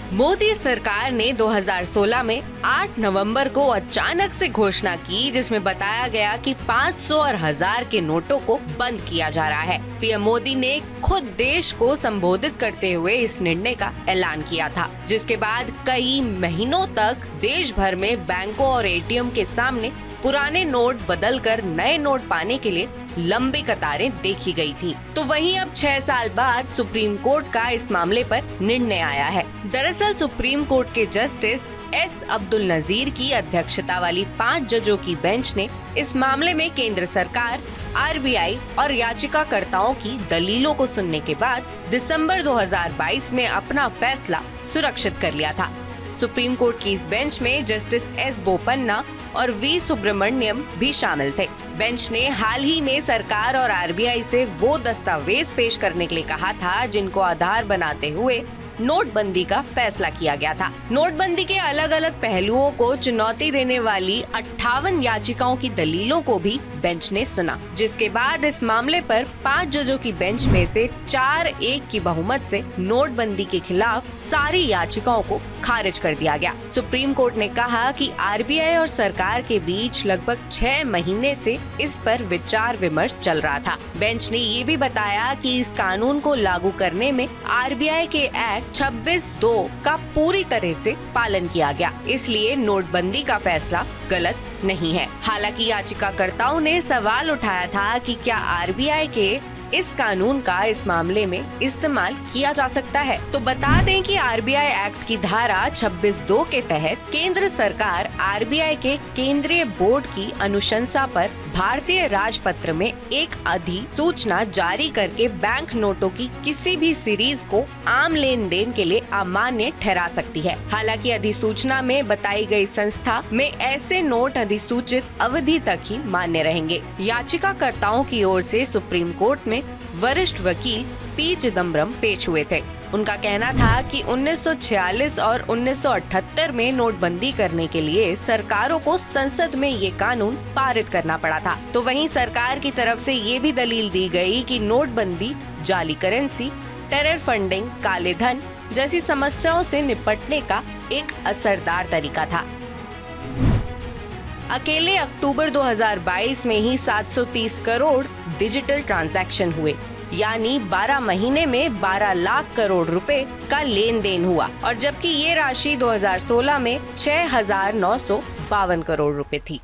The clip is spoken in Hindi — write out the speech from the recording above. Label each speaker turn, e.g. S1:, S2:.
S1: मोदी सरकार ने 2016 में 8 नवंबर को अचानक से घोषणा की, जिसमें बताया गया कि 500 और 1000 के नोटों को बंद किया जा रहा है। पीएम मोदी ने खुद देश को संबोधित करते हुए इस निर्णय का ऐलान किया था, जिसके बाद कई महीनों तक देश भर में बैंकों और एटीएम के सामने पुराने नोट बदलकर नए नोट पाने के लिए लंबी कतारें देखी गई थी। तो वहीं अब 6 साल बाद सुप्रीम कोर्ट का इस मामले पर निर्णय आया है। दरअसल सुप्रीम कोर्ट के जस्टिस एस अब्दुल नजीर की अध्यक्षता वाली 5 जजों की बेंच ने इस मामले में केंद्र सरकार, आरबीआई और याचिकाकर्ताओं की दलीलों को सुनने के बाद दिसंबर 2022 में अपना फैसला सुरक्षित कर लिया था। सुप्रीम कोर्ट की इस बेंच में जस्टिस एस बोपन्ना और वी सुब्रमण्यम भी शामिल थे। बेंच ने हाल ही में सरकार और आरबीआई से वो दस्तावेज पेश करने के लिए कहा था जिनको आधार बनाते हुए नोटबंदी का फैसला किया गया था। नोटबंदी के अलग अलग पहलुओं को चुनौती देने वाली 58 याचिकाओं की दलीलों को भी बेंच ने सुना, जिसके बाद इस मामले पर 5 जजों की बेंच में से 4-1 की बहुमत से नोटबंदी के खिलाफ सारी याचिकाओं को खारिज कर दिया गया। सुप्रीम कोर्ट ने कहा कि आरबीआई और सरकार के बीच लगभग 6 महीने से इस पर विचार विमर्श चल रहा था। बेंच ने ये भी बताया कि इस कानून को लागू करने में आरबीआई के एक्ट 26(2) का पूरी तरह से पालन किया गया, इसलिए नोटबंदी का फैसला गलत नहीं है। हालांकि याचिकाकर्ताओं ने सवाल उठाया था कि क्या आरबीआई के इस कानून का इस मामले में इस्तेमाल किया जा सकता है। तो बता दें कि आरबीआई एक्ट की धारा 26(2) के तहत केंद्र सरकार आरबीआई के केंद्रीय बोर्ड की अनुशंसा पर भारतीय राजपत्र में एक अधिसूचना जारी करके बैंक नोटों की किसी भी सीरीज को आम लेन देन के लिए अमान्य ठहरा सकती है। हालांकि अधिसूचना में बताई गई संस्था में ऐसे नोट अधिसूचित अवधि तक ही मान्य रहेंगे। याचिकाकर्ताओं की ओर से सुप्रीम कोर्ट में वरिष्ठ वकील पी चिदम्बरम पेश हुए थे। उनका कहना था कि 1946 और 1978 में नोटबंदी करने के लिए सरकारों को संसद में ये कानून पारित करना पड़ा था। तो वहीं सरकार की तरफ से ये भी दलील दी गई कि नोटबंदी जाली करेंसी, टेरर फंडिंग, काले धन जैसी समस्याओं से निपटने का एक असरदार तरीका था। अकेले अक्टूबर 2022 में ही 730 करोड़ डिजिटल ट्रांजैक्शन हुए, यानी 12 महीने में 12 लाख करोड़ रुपए का लेन देन हुआ, और जबकि ये राशि 2016 में 6,952 करोड़ रुपए थी।